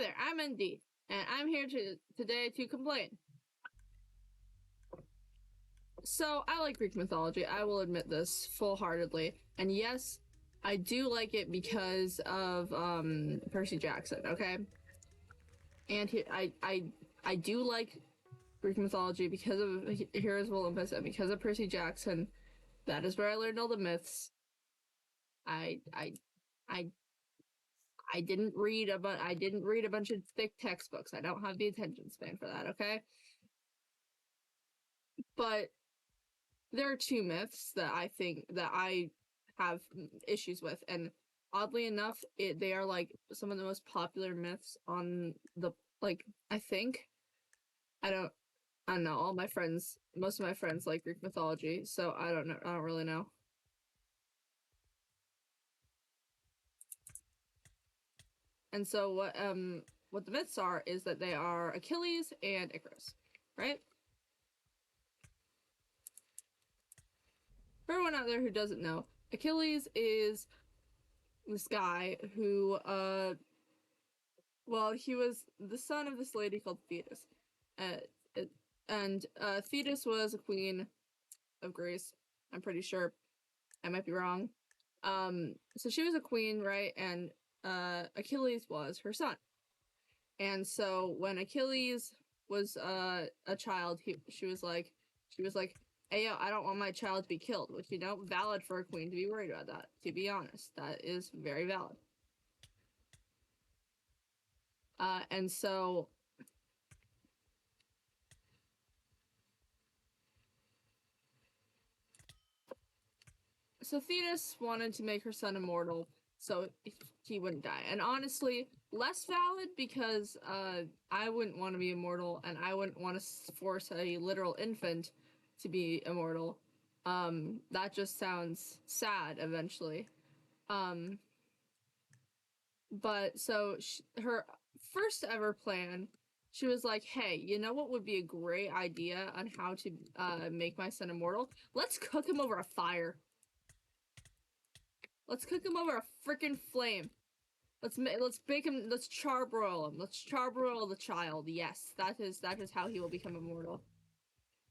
there, I'm ND, and I'm here today to complain. So, I like Greek mythology, I will admit this full-heartedly, and yes, I do like it because of, Percy Jackson, okay? And I do like Greek mythology because of Heroes of Olympus and because of Percy Jackson. That is where I learned all the myths. I didn't read a bunch of thick textbooks. I don't have the attention span for that, okay? But there are two myths that I think that I have issues with, and oddly enough, they are like some of the most popular myths on the I think. I don't know. Most of my friends like Greek mythology, so I don't know. I don't really know. And so what the myths are is that they are Achilles and Icarus, right? For everyone out there who doesn't know, Achilles is this guy who, well, he was the son of this lady called Thetis. Thetis was a queen of Greece, I'm pretty sure. I might be wrong. So she was a queen, right? And Achilles was her son. And so when Achilles was a child, she was like, hey, yo, I don't want my child to be killed, which, you know, valid for a queen to be worried about that, to be honest. That is very valid. And so Thetis wanted to make her son immortal so he wouldn't die. And honestly, less valid because I wouldn't want to be immortal, and I wouldn't want to force a literal infant to be immortal. That just sounds sad eventually. But so her first ever plan, she was like, hey, you know what would be a great idea on how to make my son immortal? Let's cook him over a fire. Let's cook him over a freaking flame. Let's bake him. Let's charbroil him. Let's charbroil the child. Yes, that is how he will become immortal.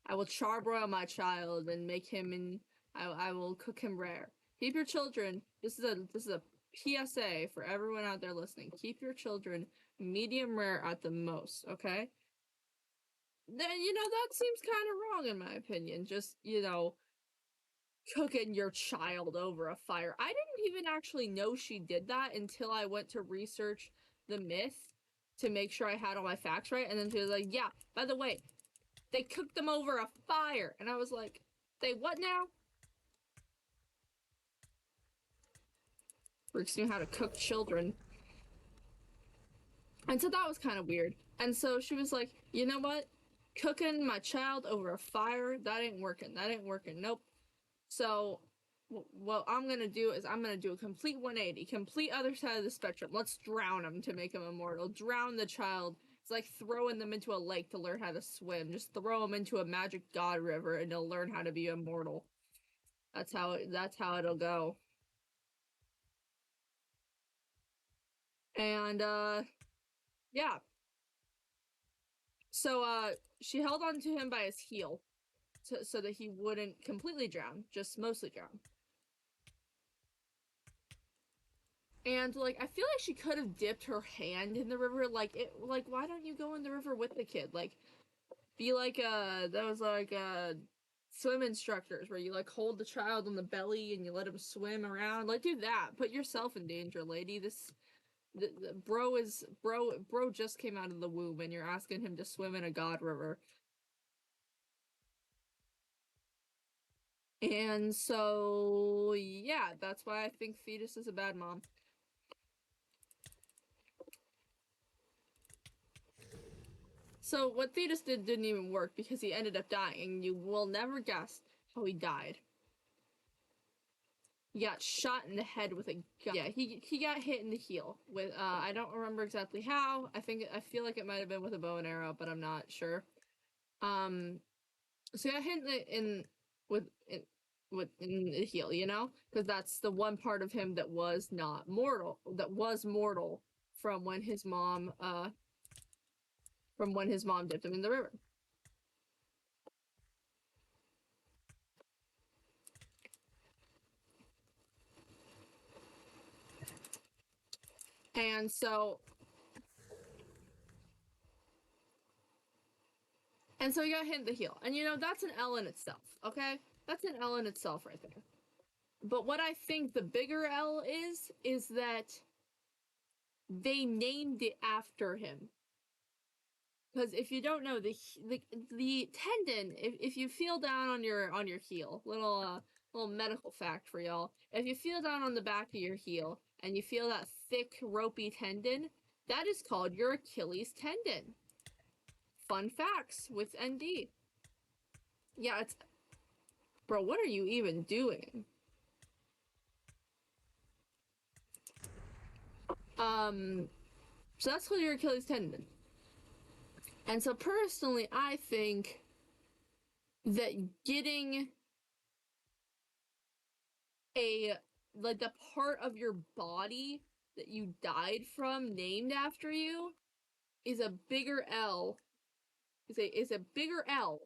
I will charbroil my child and make him I will cook him rare. Keep your children. This is a PSA for everyone out there listening. Keep your children medium rare at the most. Okay. Then, you know, that seems kind of wrong in my opinion. Just, you know, cooking your child over a fire. I didn't even actually know she did that until I went to research the myth to make sure I had all my facts right. And then she was like, yeah, by the way, they cooked them over a fire. And I was like, they what now? Freaks knew how to cook children. And so that was kind of weird. And so she was like, you know what? Cooking my child over a fire, that ain't working. That ain't working. Nope. So what I'm gonna do is I'm gonna do a complete 180, complete other side of the spectrum. Let's drown him to make him immortal. Drown the child. It's like throwing them into a lake to learn how to swim. Just throw them into a magic god river and they'll learn how to be immortal. That's how it'll go. And yeah. So she held on to him by his heel so that he wouldn't completely drown, just mostly drown. And, like, I feel like she could have dipped her hand in the river. Like, why don't you go in the river with the kid? Like, be like, swim instructors where you, like, hold the child on the belly and you let him swim around. Like, do that. Put yourself in danger, lady. Bro just came out of the womb and you're asking him to swim in a god river. And so, yeah, that's why I think Thetis is a bad mom. So what Thetis didn't even work because he ended up dying, and you will never guess how he died. He got shot in the head with a gun. Yeah, he got hit in the heel with I don't remember exactly how. I feel like it might have been with a bow and arrow, but I'm not sure. So he got hit in the heel, you know, because that's the one part of him that was not mortal, that was mortal from when his mom dipped him in the river. And so he got hit in the heel. And you know, that's an L in itself, okay? That's an L in itself right there. But what I think the bigger L is that they named it after him. Because if you don't know, the tendon, if you feel down on your heel, little medical fact for y'all, if you feel down on the back of your heel and you feel that thick ropey tendon, that is called your Achilles tendon. Fun facts with ND. Yeah, it's... Bro, what are you even doing? So that's called your Achilles tendon. And so personally, I think that getting like the part of your body that you died from named after you is a bigger L. Is a bigger L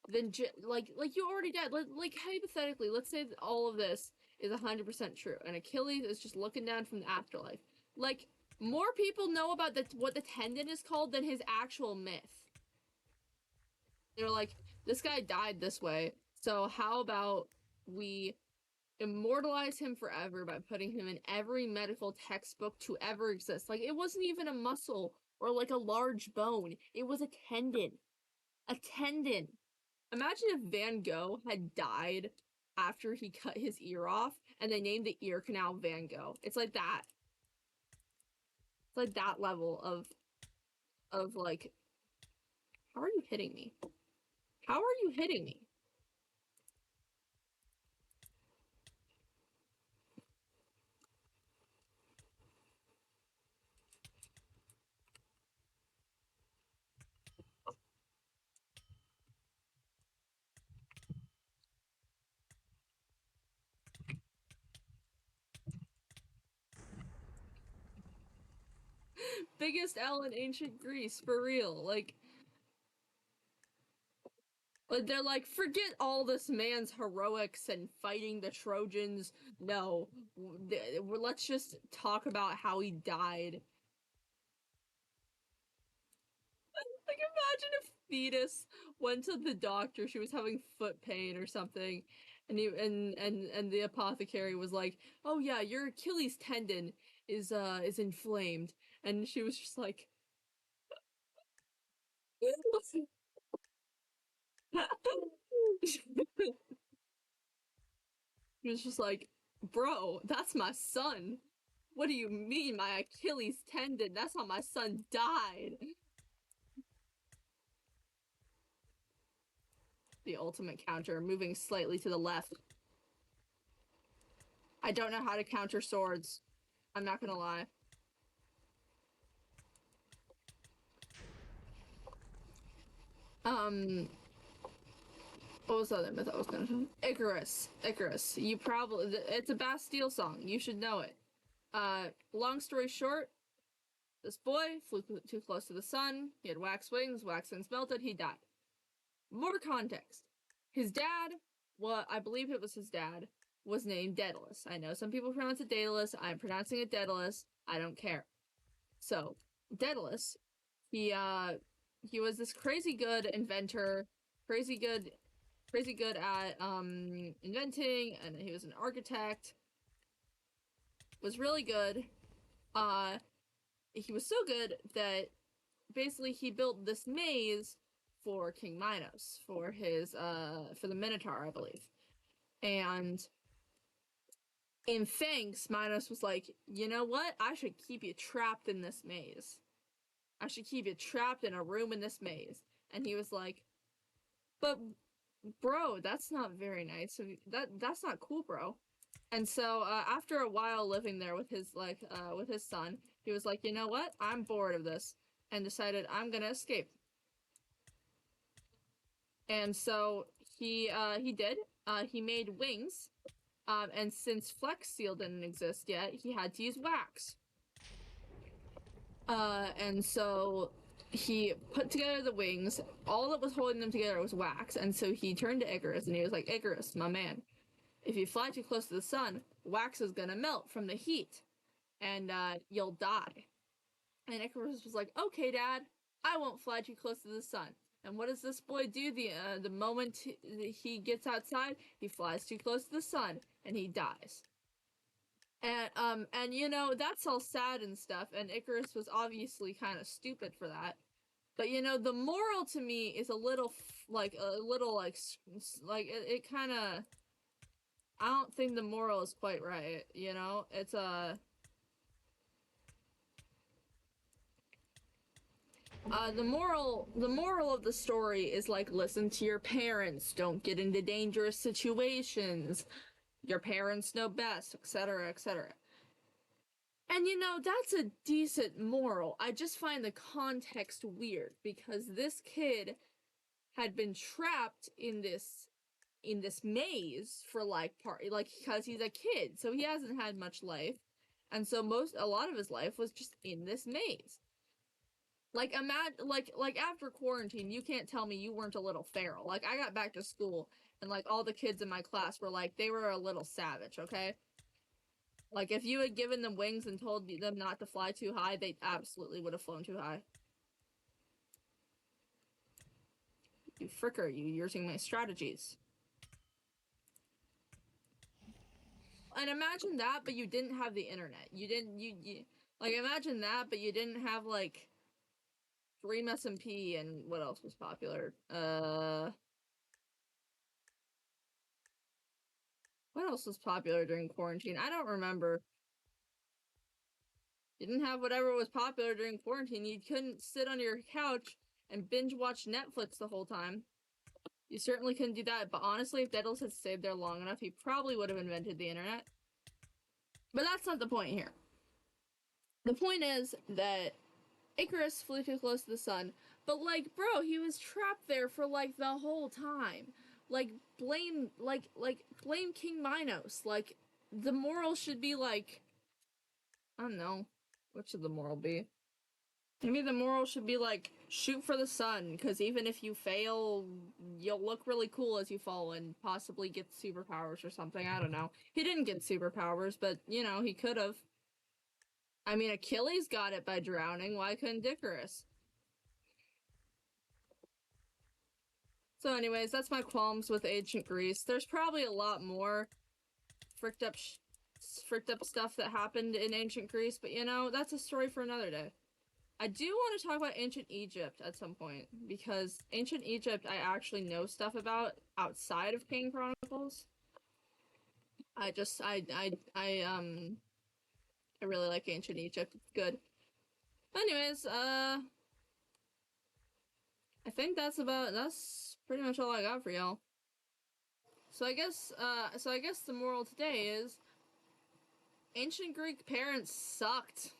than like you already died. Like hypothetically, let's say that all of this is 100% true, and Achilles is just looking down from the afterlife. Like, more people know about what the tendon is called than his actual myth. They're like, this guy died this way, so how about we immortalize him forever by putting him in every medical textbook to ever exist. Like, it wasn't even a muscle or like a large bone. It was a tendon. A tendon. Imagine if Van Gogh had died after he cut his ear off and they named the ear canal Van Gogh. It's like that. It's like that level of like, how are you hitting me? How are you hitting me? Biggest L in ancient Greece, for real. Like, they're like, forget all this man's heroics and fighting the Trojans. No, let's just talk about how he died. Like, imagine if Thetis went to the doctor, she was having foot pain or something, and the apothecary was like, oh yeah, your Achilles tendon is inflamed, and she was just like, he was just like, bro, that's my son. What do you mean, my Achilles tendon? That's how my son died. The ultimate counter, moving slightly to the left. I don't know how to counter swords. I'm not gonna lie. What was the other myth I was gonna say? Icarus. Icarus. You probably... It's a Bastille song. You should know it. Long story short, this boy flew too close to the sun. He had wax wings melted, he died. More context. His dad, I believe it was his dad, was named Daedalus. I know some people pronounce it Daedalus. I'm pronouncing it Daedalus. I don't care. So, Daedalus, he was this crazy good inventor, crazy good at inventing, and he was an architect. Was really good. He was so good that basically he built this maze for King Minos, for his for the Minotaur, I believe. And in thanks, Minos was like, you know what? I should keep you trapped in this maze. I should keep you trapped in a room in this maze. And he was like, but bro, that's not very nice. That's not cool, bro. And so after a while living there with his son, he was like, you know what? I'm bored of this, and decided I'm gonna escape. And so he did. He made wings, and since Flex Seal didn't exist yet, he had to use wax. And so he put together the wings. All that was holding them together was wax. And so he turned to Icarus and he was like, Icarus, my man, if you fly too close to the sun, wax is gonna melt from the heat and you'll die. And Icarus was like, okay, Dad, I won't fly too close to the sun. And what does this boy do the moment he gets outside? He flies too close to the sun and he dies. And you know, that's all sad and stuff, and Icarus was obviously kind of stupid for that. But you know, the moral to me is a little like it kind of, I don't think the moral is quite right, you know? It's the moral of the story is like, listen to your parents, don't get into dangerous situations. Your parents know best, etc., etc. And you know, that's a decent moral. I just find the context weird because this kid had been trapped in this maze for like because he's a kid, so he hasn't had much life. And so a lot of his life was just in this maze. Like like after quarantine, you can't tell me you weren't a little feral. Like I got back to school and like all the kids in my class were like, they were a little savage, okay? Like if you had given them wings and told them not to fly too high, they absolutely would have flown too high. You fricker, you using my strategies. And imagine that, but you didn't have the internet. You didn't you like imagine that, but you didn't have like Dream SMP and what else was popular? What else was popular during quarantine? I don't remember. You didn't have whatever was popular during quarantine. You couldn't sit on your couch and binge watch Netflix the whole time. You certainly couldn't do that, but honestly, if Daedalus had stayed there long enough, he probably would have invented the internet. But that's not the point here. The point is that Icarus flew too close to the sun, but like, bro, he was trapped there for like the whole time. Like, blame King Minos. Like, the moral should be like, I don't know, what should the moral be? Maybe the moral should be like, shoot for the sun, because even if you fail, you'll look really cool as you fall and possibly get superpowers or something. I don't know. He didn't get superpowers, but, you know, he could have. I mean, Achilles got it by drowning. Why couldn't Icarus? So anyways, that's my qualms with ancient Greece. There's probably a lot more fricked up stuff that happened in ancient Greece, but you know, that's a story for another day. I do want to talk about ancient Egypt at some point, because ancient Egypt I actually know stuff about outside of King Chronicles. I really like ancient Egypt. It's good. Anyways, I think that's pretty much all I got for y'all. So I guess the moral today is ancient Greek parents sucked.